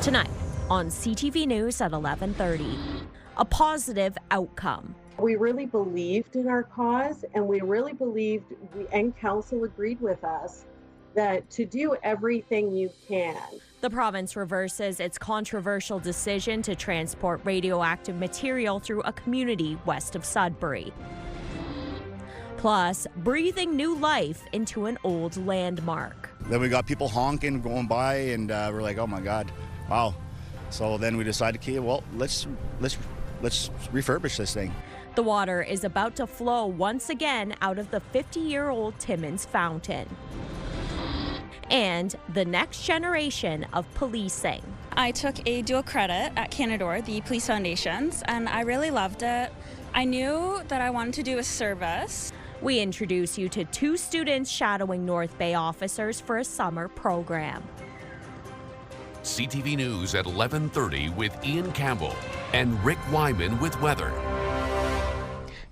Tonight on CTV News at 11:30, a positive outcome. We really believed in our cause, and we really believed, and council agreed with us, that to do everything you can. The province reverses its controversial decision to transport radioactive material through a community west of Sudbury. Plus, breathing new life into an old landmark. Then we got people honking, going by, and we're like, oh my God, wow. So then we decided, okay, well, let's refurbish this thing. The water is about to flow once again out of the 50-year-old Timmins fountain. And the next generation of policing. I took a dual credit at Canadore, the Police Foundations, and I really loved it. I knew that I wanted to do a service. We introduce you to 2 students shadowing North Bay officers for a summer program. CTV News at 11:30 with Ian Campbell and Rick Wyman with weather.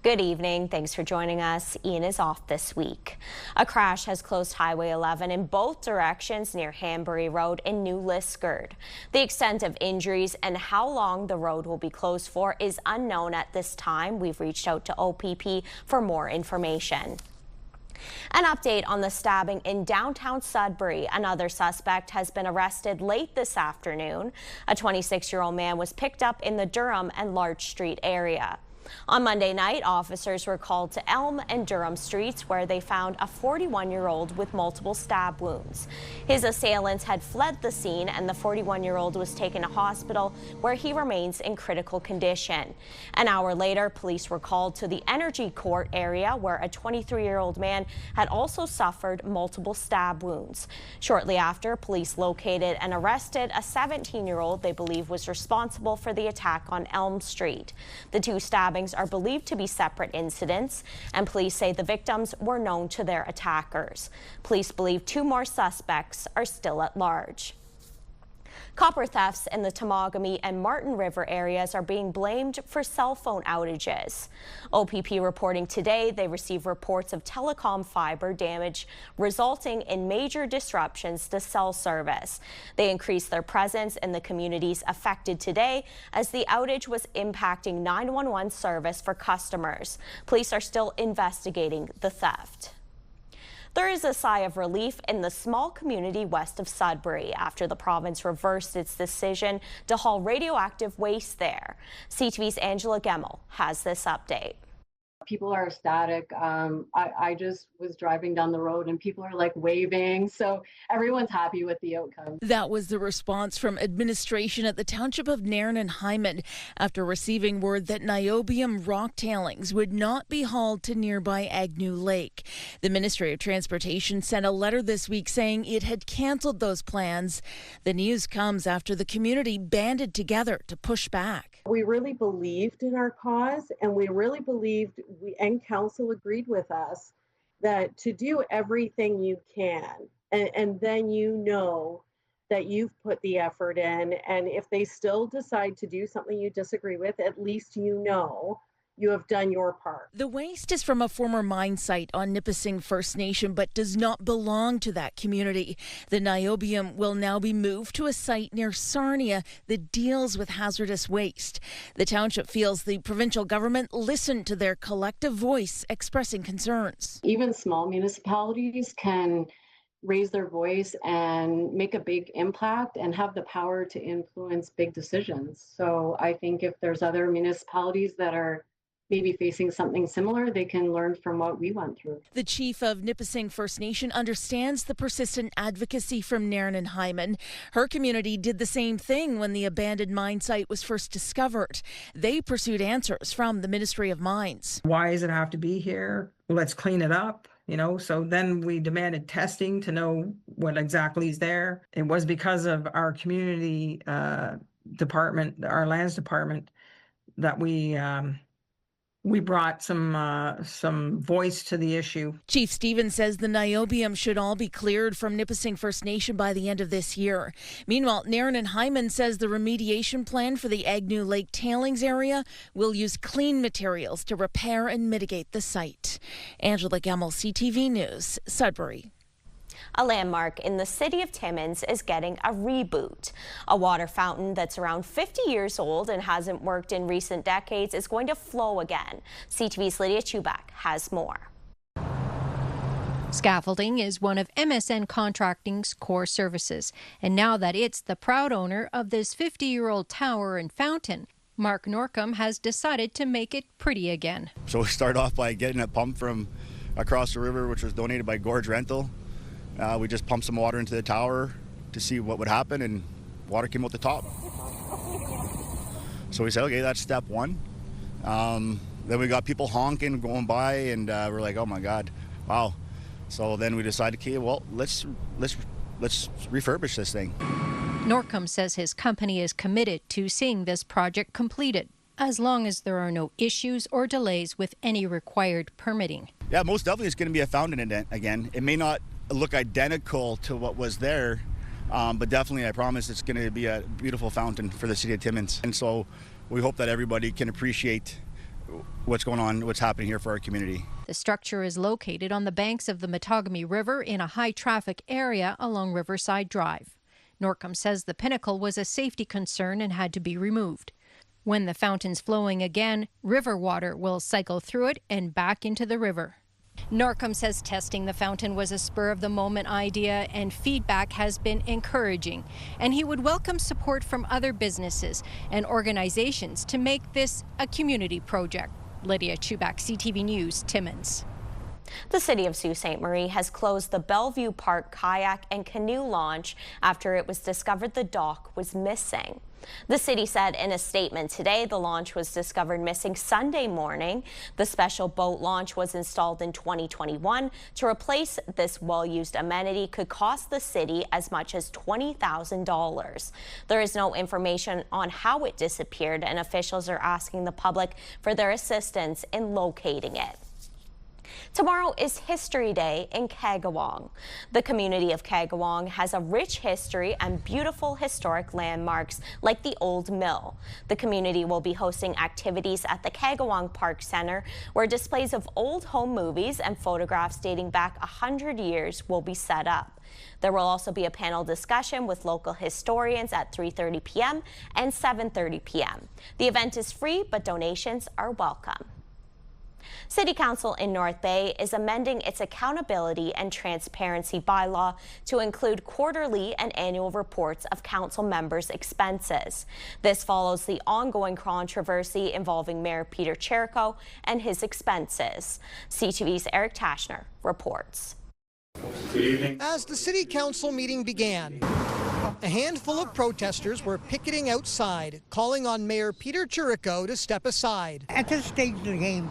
Good evening. Thanks for joining us. Ian is off this week. A crash has closed Highway 11 in both directions near Hanbury Road and New Liskeard. The extent of injuries and how long the road will be closed for is unknown at this time. We've reached out to OPP for more information. An update on the stabbing in downtown Sudbury. Another suspect has been arrested late this afternoon. A 26-year-old man was picked up in the Durham and Larch Street area. On Monday night, officers were called to Elm and Durham Streets, where they found a 41-year-old with multiple stab wounds. His assailants had fled the scene, and the 41-year-old was taken to hospital, where he remains in critical condition. An hour later, police were called to the Energy Court area, where a 23-year-old man had also suffered multiple stab wounds. Shortly after, police located and arrested a 17-year-old they believe was responsible for the attack on Elm Street. The 2 stabbings are believed to be separate incidents, and police say the victims were known to their attackers. Police believe 2 more suspects are still at large. Copper thefts in the Temagami and Martin River areas are being blamed for cell phone outages. OPP reporting today they received reports of telecom fiber damage resulting in major disruptions to cell service. They increased their presence in the communities affected today as the outage was impacting 911 service for customers. Police are still investigating the theft. There is a sigh of relief in the small community west of Sudbury after the province reversed its decision to haul radioactive waste there. CTV's Angela Gemmell has this update. People are ecstatic. I just was driving down the road and people are like waving. So everyone's happy with the outcome. That was the response from administration at the township of Nairn and Highland after receiving word that Nobbium rocktailings would not be hauled to nearby Agnew Lake. The Ministry of Transportation sent a letter this week saying it had cancelled those plans. The news comes after the community banded together to push back. We really believed in our cause, and we really believed, and council agreed with us, that to do everything you can, and then you know that you've put the effort in, and if they still decide to do something you disagree with, at least you know you have done your part. The waste is from a former mine site on Nipissing First Nation, but does not belong to that community. The niobium will now be moved to a site near Sarnia that deals with hazardous waste. The township feels the provincial government listened to their collective voice expressing concerns. Even small municipalities can raise their voice and make a big impact and have the power to influence big decisions. So I think if there's other municipalities that are maybe facing something similar, they can learn from what we went through. The chief of Nipissing First Nation understands the persistent advocacy from Nairn and Hyman. Her community did the same thing when the abandoned mine site was first discovered. They pursued answers from the Ministry of Mines. Why does it have to be here? Let's clean it up. So then we demanded testing to know what exactly is there. It was because of our community department, our lands department, that we brought some voice to the issue. Chief Stevens says the niobium should all be cleared from Nipissing First Nation by the end of this year. Meanwhile, Nairn and Hyman says the remediation plan for the Agnew Lake tailings area will use clean materials to repair and mitigate the site. Angela Gemmell, CTV News, Sudbury. A landmark in the city of Timmins is getting a reboot. A water fountain that's around 50 years old and hasn't worked in recent decades is going to flow again. CTV's Lydia Chubak has more. Scaffolding is one of MSN Contracting's core services, and now that it's the proud owner of this 50-year-old tower and fountain, Mark Norcom has decided to make it pretty again. So we start off by getting a pump from across the river, which was donated by Gorge Rental. We just pumped some water into the tower to see what would happen, and water came out the top. So we said, okay, that's step one. Then we got people honking, going by, and we're like, oh my God, wow. So then we decided, okay, well, let's refurbish this thing. Norcom says his company is committed to seeing this project completed, as long as there are no issues or delays with any required permitting. Yeah, most definitely it's going to be a fountain again. It may not look identical to what was there, but definitely I promise it's going to be a beautiful fountain for the city of Timmins. And so we hope that everybody can appreciate what's going on, what's happening here for our community. The structure is located on the banks of the Matagami River in a high-traffic area along Riverside Drive. Norcom says the pinnacle was a safety concern and had to be removed. When the fountain's flowing again, river water will cycle through it and back into the river. Norcom says testing the fountain was a spur-of-the-moment idea and feedback has been encouraging, and he would welcome support from other businesses and organizations to make this a community project. Lydia Chubak, CTV News, Timmins. The city of Sault Ste. Marie has closed the Bellevue Park kayak and canoe launch after it was discovered the dock was missing. The city said in a statement today the launch was discovered missing Sunday morning. The special boat launch was installed in 2021. To replace this well-used amenity could cost the city as much as $20,000. There is no information on how it disappeared, and officials are asking the public for their assistance in locating it. Tomorrow is History Day in Kagawong. The community of Kagawong has a rich history and beautiful historic landmarks like the Old Mill. The community will be hosting activities at the Kagawong Park Center, where displays of old home movies and photographs dating back 100 years will be set up. There will also be a panel discussion with local historians at 3:30 p.m. and 7:30 p.m. The event is free, but donations are welcome. City Council in North Bay is amending its accountability and transparency bylaw to include quarterly and annual reports of council members' expenses. This follows the ongoing controversy involving Mayor Peter Cherico and his expenses. CTV's Eric Tashner reports. Good evening. As the City Council meeting began, a handful of protesters were picketing outside, calling on Mayor Peter Cherico to step aside. At this stage of the game,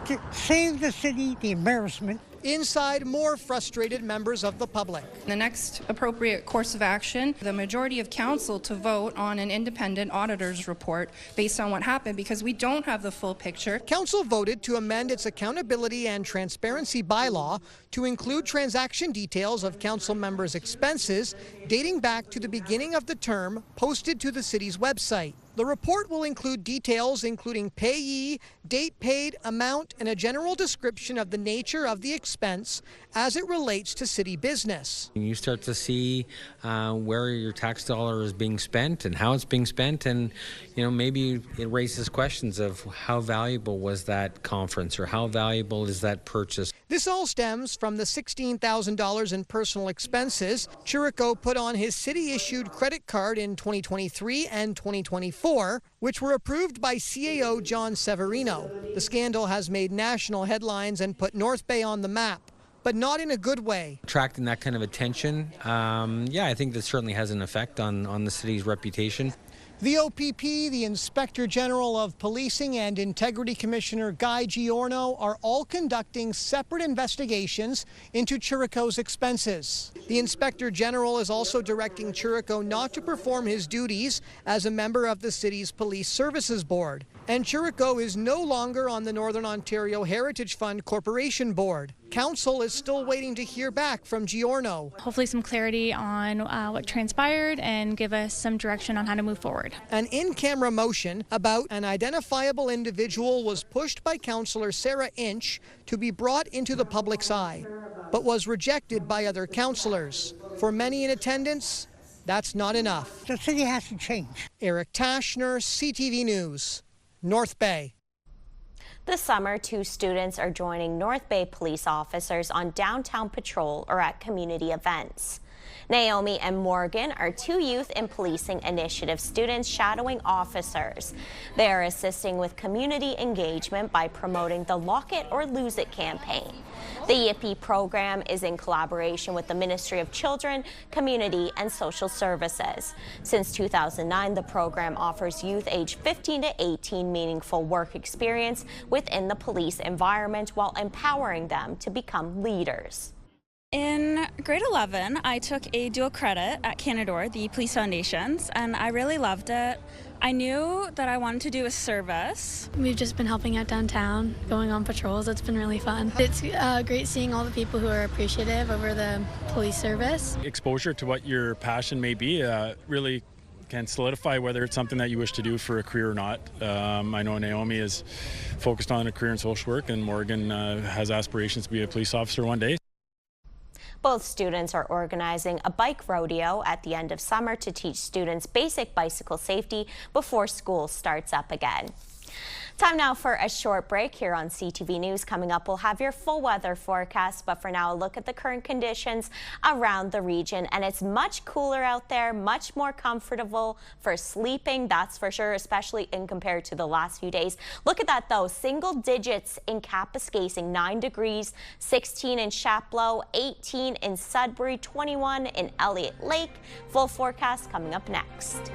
to save the city the embarrassment. Inside, more frustrated members of the public. The next appropriate course of action, the majority of council to vote on an independent auditor's report based on what happened, because we don't have the full picture. Council voted to amend its accountability and transparency bylaw to include transaction details of council members' expenses dating back to the beginning of the term posted to the city's website. The report will include details including payee, date paid, amount, and a general description of the nature of the expense as it relates to city business. You start to see where your tax dollar is being spent and how it's being spent, and maybe it raises questions of how valuable was that conference or how valuable is that purchase. This all stems from the $16,000 in personal expenses Cherico put on his city-issued credit card in 2023 and 2024, which were approved by CAO John Severino. The scandal has made national headlines and put North Bay on the map, but not in a good way. Attracting that kind of attention, I think that certainly has an effect on the city's reputation. The OPP, the Inspector General of Policing, and Integrity Commissioner Guy Giorno are all conducting separate investigations into Cherico's expenses. The Inspector General is also directing Cherico not to perform his duties as a member of the city's Police Services Board. And Jericho is no longer on the Northern Ontario Heritage Fund Corporation Board. Council is still waiting to hear back from Giorno. Hopefully some clarity on what transpired and give us some direction on how to move forward. An in-camera motion about an identifiable individual was pushed by Councillor Sarah Inch to be brought into the public's eye, but was rejected by other councillors. For many in attendance, that's not enough. The city has to change. Eric Tashner, CTV News, North Bay. This summer, 2 students are joining North Bay police officers on downtown patrol or at community events. Naomi and Morgan are 2 Youth in Policing Initiative students shadowing officers. They are assisting with community engagement by promoting the Lock It or Lose It campaign. The Yippee program is in collaboration with the Ministry of Children, Community and Social Services. Since 2009, the program offers youth aged 15 to 18 meaningful work experience within the police environment while empowering them to become leaders. In grade 11, I took a dual credit at Canadore, the police foundations, and I really loved it. I knew that I wanted to do a service. We've just been helping out downtown, going on patrols. It's been really fun. It's great seeing all the people who are appreciative over the police service. Exposure to what your passion may be really can solidify whether it's something that you wish to do for a career or not. I know Naomi is focused on a career in social work, and Morgan has aspirations to be a police officer one day. Both students are organizing a bike rodeo at the end of summer to teach students basic bicycle safety before school starts up again. Time now for a short break here on CTV News. Coming up, we'll have your full weather forecast, but for now, a look at the current conditions around the region. And it's much cooler out there, much more comfortable for sleeping, that's for sure, especially in compared to the last few days. Look at that, though. Single digits in Kapuskasing, 9 degrees, 16 in Chapleau, 18 in Sudbury, 21 in Elliott Lake. Full forecast coming up next.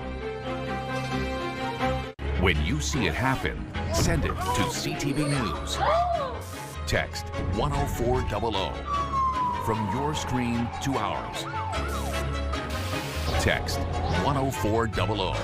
When you see it happen, send it to CTV News. Text 10400 from your screen to ours. Text 10400.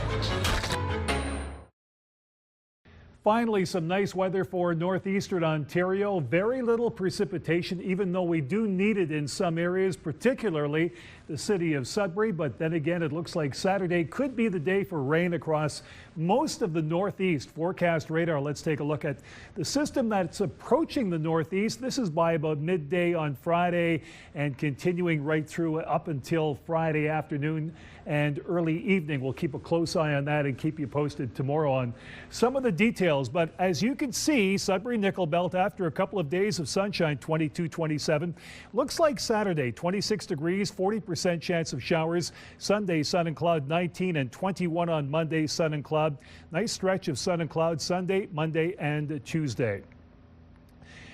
Finally, some nice weather for northeastern Ontario. Very little precipitation, even though we do need it in some areas, particularly the city of Sudbury. But then again, it looks like Saturday could be the day for rain across most of the northeast. Forecast radar, let's take a look at the system that's approaching the northeast. This is by about midday on Friday and continuing right through up until Friday afternoon and early evening. We'll keep a close eye on that and keep you posted tomorrow on some of the details. But as you can see, Sudbury Nickel Belt, after a couple of days of sunshine, 22, 27, looks like Saturday, 26 degrees, 40% chance of showers. Sunday, sun and cloud, 19, and 21 on Monday, sun and cloud. Nice stretch of sun and cloud Sunday, Monday, and Tuesday.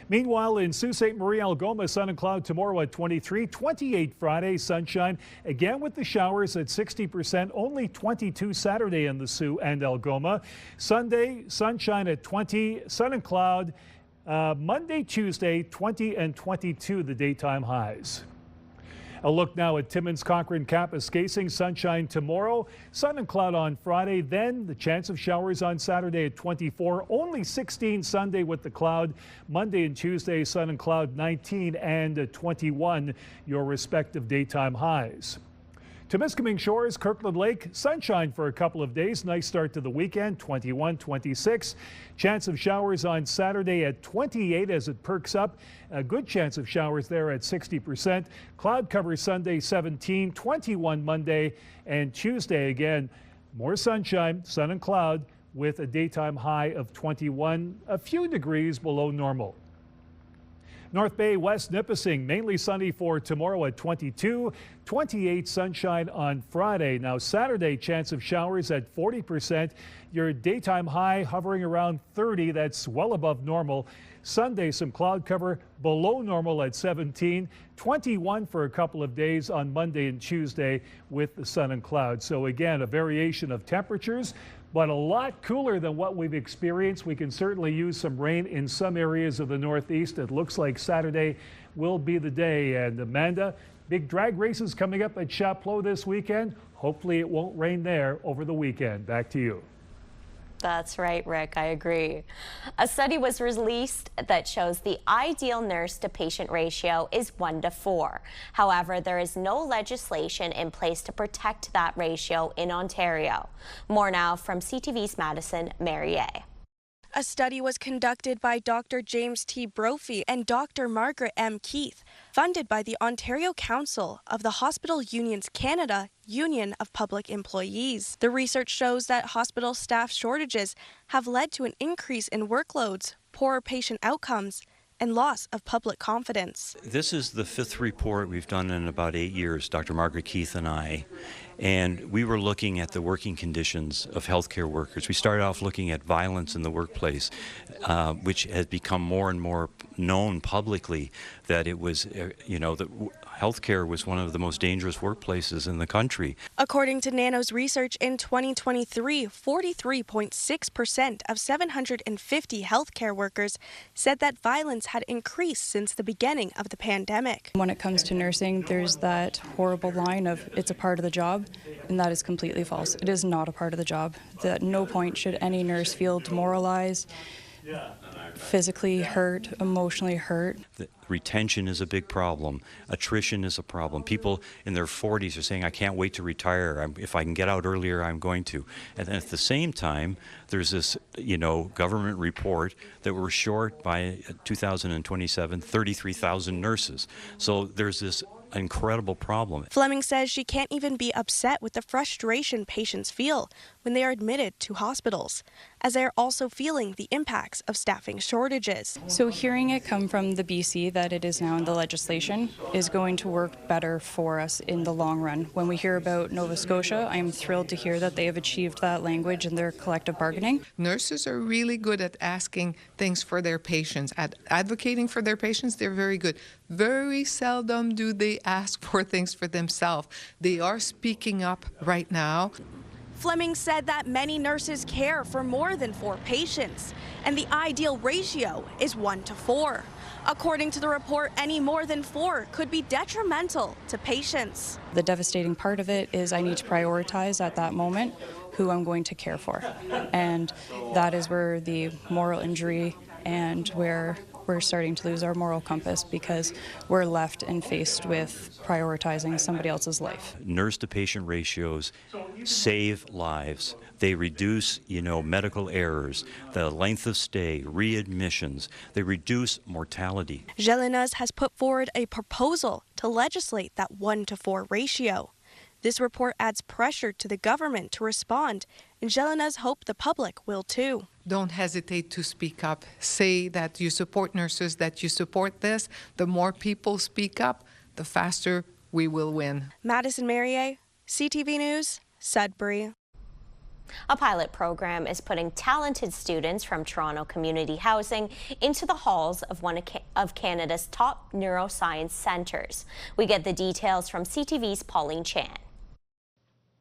Meanwhile, in Sault Ste. Marie, Algoma, sun and cloud tomorrow at 23, 28 Friday, sunshine. Again with the showers at 60%, only 22 Saturday in the Sault and Algoma. Sunday, sunshine at 20, sun and cloud. Monday, Tuesday, 20 and 22 the daytime highs. A look now at Timmins, Cochrane, Kapuskasing. Sunshine tomorrow, sun and cloud on Friday. Then the chance of showers on Saturday at 24. Only 16 Sunday with the cloud. Monday and Tuesday, sun and cloud, 19 and 21, your respective daytime highs. Temiskaming Shores, Kirkland Lake, sunshine for a couple of days. Nice start to the weekend, 21, 26. Chance of showers on Saturday at 28 as it perks up. A good chance of showers there at 60%. Cloud cover Sunday, 17, 21 Monday, and Tuesday again. More sunshine, sun and cloud with a daytime high of 21, a few degrees below normal. North Bay, West Nipissing, mainly sunny for tomorrow at 22, 28 sunshine on Friday. Now Saturday, chance of showers at 40%. Your daytime high hovering around 30. That's well above normal. Sunday, some cloud cover below normal at 17, 21 for a couple of days on Monday and Tuesday with the sun and clouds. So again, a variation of temperatures, but a lot cooler than what we've experienced. We can certainly use some rain in some areas of the northeast. It looks like Saturday will be the day. And Amanda, big drag races coming up at Chapleau this weekend. Hopefully it won't rain there over the weekend. Back to you. That's right, Rick. I agree. A study was released that shows the ideal nurse-to-patient ratio is 1:4. However, there is no legislation in place to protect that ratio in Ontario. More now from CTV's Madison Merrier. A study was conducted by Dr. James T. Brophy and Dr. Margaret M. Keith, funded by the Ontario Council of the Hospital Unions Canada Union of Public Employees. The research shows that hospital staff shortages have led to an increase in workloads, poorer patient outcomes, and loss of public confidence. This is the 5th report we've done in about 8 years, Dr. Margaret Keith and I. And we were looking at the working conditions of healthcare workers. We started off looking at violence in the workplace, which has become more and more known publicly that it was, that healthcare was one of the most dangerous workplaces in the country. According to NANO's research in 2023, 43.6% of 750 healthcare workers said that violence had increased since the beginning of the pandemic. When it comes to nursing, there's that horrible line of it's a part of the job, and that is completely false. It is not a part of the job. At no point should any nurse feel demoralized, physically hurt, emotionally hurt. The retention is a big problem. Attrition is a problem. People in their 40s are saying, I can't wait to retire. If I can get out earlier, I'm going to. And then at the same time, there's this, government report that we're short by 2027, 33,000 nurses. So there's this incredible problem. Fleming says she can't even be upset with the frustration patients feel when they are admitted to hospitals, as they are also feeling the impacts of staffing shortages. So hearing it come from the BC that it is now in the legislation is going to work better for us in the long run. When we hear about Nova Scotia, I am thrilled to hear that they have achieved that language in their collective bargaining. Nurses are really good at asking things for their patients, at advocating for their patients. They're very good. Very seldom do they ask for things for themselves. They are speaking up right now. Fleming said that many nurses care for more than 4 patients, and the ideal ratio is 1:4. According to the report, any more than 4 could be detrimental to patients. The devastating part of it is I need to prioritize at that moment who I'm going to care for. And that is where the moral injury and where we're starting to lose our moral compass, because we're left and faced with prioritizing somebody else's life. Nurse-to-patient ratios save lives. They reduce, medical errors, the length of stay, readmissions. They reduce mortality. Gélinas has put forward a proposal to legislate that 1:4 ratio. This report adds pressure to the government to respond, and Gélinas hope the public will too. Don't hesitate to speak up. Say that you support nurses, that you support this. The more people speak up, the faster we will win. Madison Merrier, CTV News, Sudbury. A pilot program is putting talented students from Toronto Community Housing into the halls of one of Canada's top neuroscience centres. We get the details from CTV's Pauline Chan.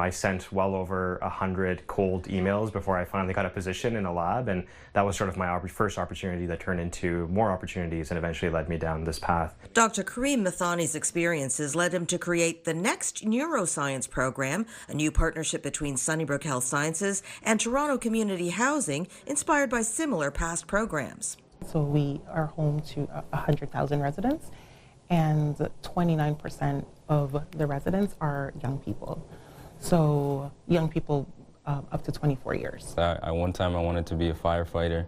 I sent well over 100 cold emails before I finally got a position in a lab, and that was sort of my first opportunity that turned into more opportunities and eventually led me down this path. Dr. Kareem Mathani's experiences led him to create the next neuroscience program, a new partnership between Sunnybrook Health Sciences and Toronto Community Housing, inspired by similar past programs. So we are home to 100,000 residents, and 29% of the residents are young people. So young people up to 24 years. One time I wanted to be a firefighter.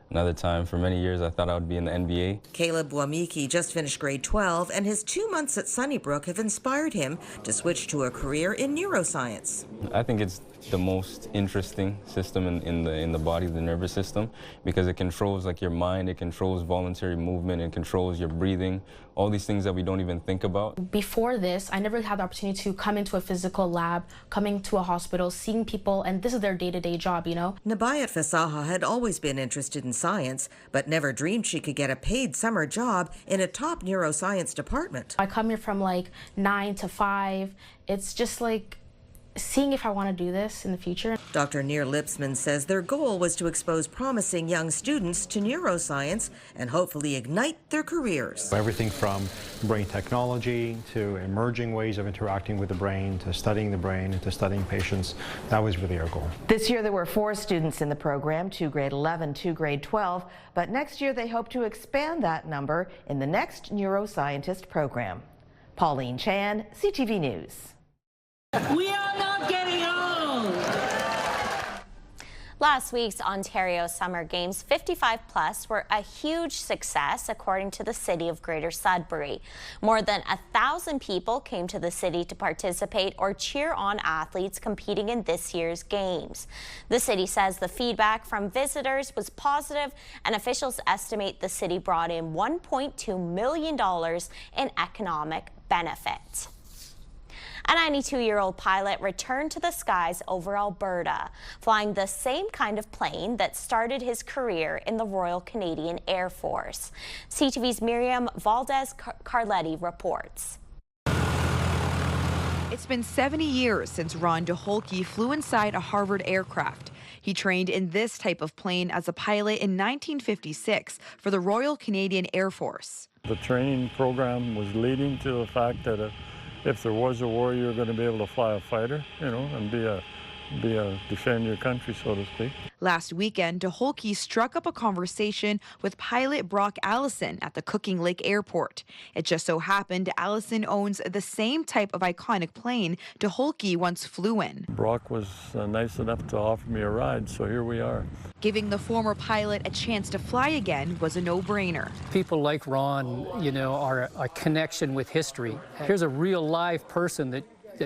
Another time, for many years, I thought I would be in the NBA. Caleb Wamiki just finished grade 12, and his 2 months at Sunnybrook have inspired him to switch to a career in neuroscience. I think it's the most interesting system in the body, the nervous system, because it controls your mind, it controls voluntary movement, it controls your breathing, all these things that we don't even think about. Before this, I never had the opportunity to come into a physical lab, coming to a hospital, seeing people, and this is their day-to-day job, Nabayat Fasaha had always been interested in science, but never dreamed she could get a paid summer job in a top neuroscience department. I come here from 9 to 5. It's just seeing if I want to do this in the future. Dr. Neer Lipsman says their goal was to expose promising young students to neuroscience and hopefully ignite their careers. Everything from brain technology to emerging ways of interacting with the brain to studying the brain to studying patients, that was really our goal. This year there were 4 students in the program, 2 grade 11, 2 grade 12, but next year they hope to expand that number in the next neuroscientist program. Pauline Chan, CTV News. We are not getting old! Last week's Ontario Summer Games 55 Plus were a huge success according to the City of Greater Sudbury. More than 1,000 people came to the city to participate or cheer on athletes competing in this year's games. The city says the feedback from visitors was positive, and officials estimate the city brought in $1.2 million in economic benefit. A 92-year-old pilot returned to the skies over Alberta, flying the same kind of plane that started his career in the Royal Canadian Air Force. CTV's Miriam Valdez-Carletti reports. It's been 70 years since Ron DeHolke flew inside a Harvard aircraft. He trained in this type of plane as a pilot in 1956 for the Royal Canadian Air Force. The training program was leading to the fact that if there was a war, you're going to be able to fly a fighter, and defend your country, so to speak. Last weekend, DeHolke struck up a conversation with pilot Brock Allison at the Cooking Lake Airport. It just so happened Allison owns the same type of iconic plane DeHolke once flew in. Brock was nice enough to offer me a ride, so here we are. Giving the former pilot a chance to fly again was a no-brainer. People like Ron, are a connection with history. Here's a real live person that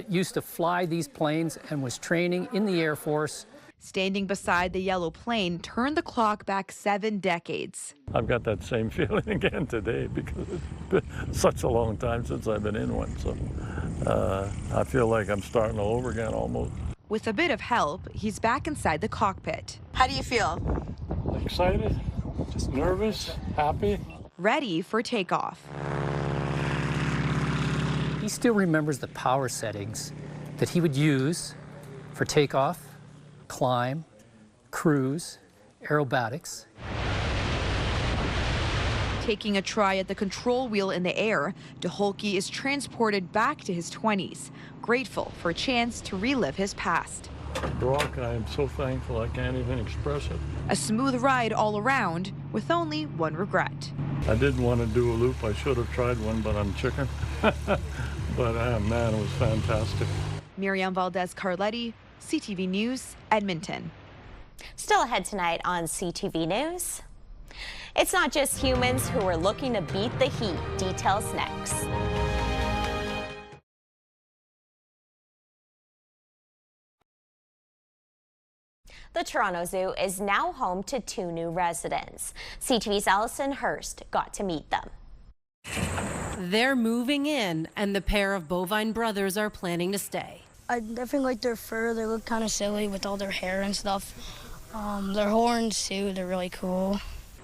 used to fly these planes and was training in the Air Force. Standing beside the yellow plane turned the clock back 7 decades. I've got that same feeling again today because it's been such a long time since I've been in one. So I feel like I'm starting all over again almost. With a bit of help, he's back inside the cockpit. How do you feel? Excited, just nervous, happy. Ready for takeoff. He still remembers the power settings that he would use for takeoff, climb, cruise, aerobatics. Taking a try at the control wheel in the air, DeHolke is transported back to his 20s, grateful for a chance to relive his past. Brock, I am so thankful I can't even express it. A smooth ride all around, with only one regret. I did want to do a loop. I should have tried one, but I'm chicken. But man, it was fantastic. Miriam Valdez-Carletti, CTV News, Edmonton. Still ahead tonight on CTV News. It's not just humans who are looking to beat the heat. Details next. The Toronto Zoo is now home to 2 new residents. CTV's Allison Hurst got to meet them. They're moving in, and the pair of bovine brothers are planning to stay. I definitely like their fur. They look kind of silly with all their hair and stuff. Their horns, too, they're really cool.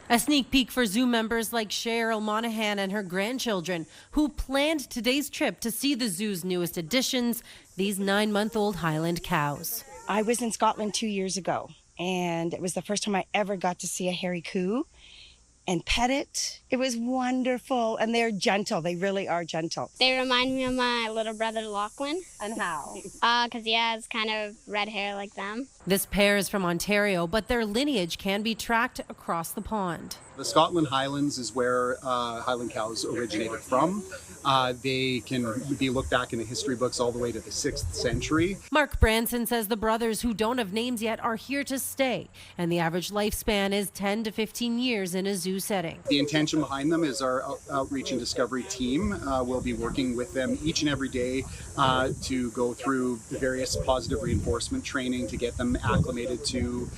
A sneak peek for zoo members like Cheryl Monahan and her grandchildren, who planned today's trip to see the zoo's newest additions, these 9-month-old Highland cows. I was in Scotland 2 years ago, and it was the first time I ever got to see a hairy coo and pet it. It was wonderful, and they're gentle. They really are gentle. They remind me of my little brother Lachlan. And how? Because he has kind of red hair like them. This pair is from Ontario, but their lineage can be tracked across the pond. The Scotland Highlands is where Highland cows originated from. They can be looked back in the history books all the way to the 6th century. Mark Branson says the brothers, who don't have names yet, are here to stay, and the average lifespan is 10 to 15 years in a zoo setting. The intention behind them is our outreach and discovery team will be working with them each and every day to go through the various positive reinforcement training to get them acclimated to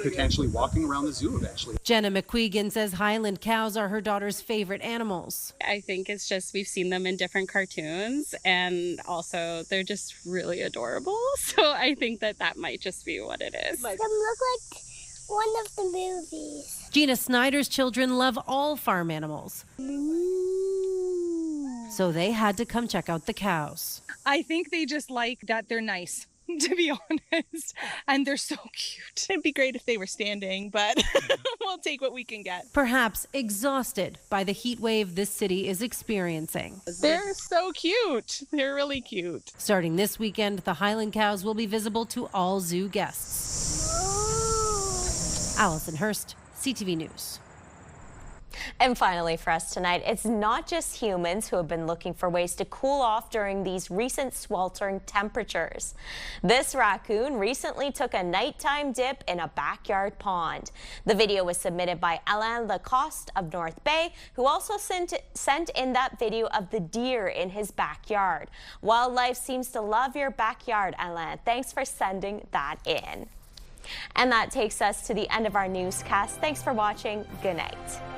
potentially walking around the zoo eventually. Jenna McQuegan says Highland cows are her daughter's favorite animals. I think it's just we've seen them in different cartoons, and also they're just really adorable. So I think that might just be what it is. They look like one of the movies. Gina Snyder's children love all farm animals. so they had to come check out the cows. I think they just like that they're nice, to be honest, and they're so cute. It'd be great if they were standing, but we'll take what we can get. Perhaps exhausted by the heat wave this city is experiencing. They're so cute. They're really cute. Starting this weekend, the Highland cows will be visible to all zoo guests. Allison Hurst, CTV News. And finally for us tonight, it's not just humans who have been looking for ways to cool off during these recent sweltering temperatures. This raccoon recently took a nighttime dip in a backyard pond. The video was submitted by Alain Lacoste of North Bay, who also sent in that video of the deer in his backyard. Wildlife seems to love your backyard, Alain. Thanks for sending that in. And that takes us to the end of our newscast. Thanks for watching. Good night.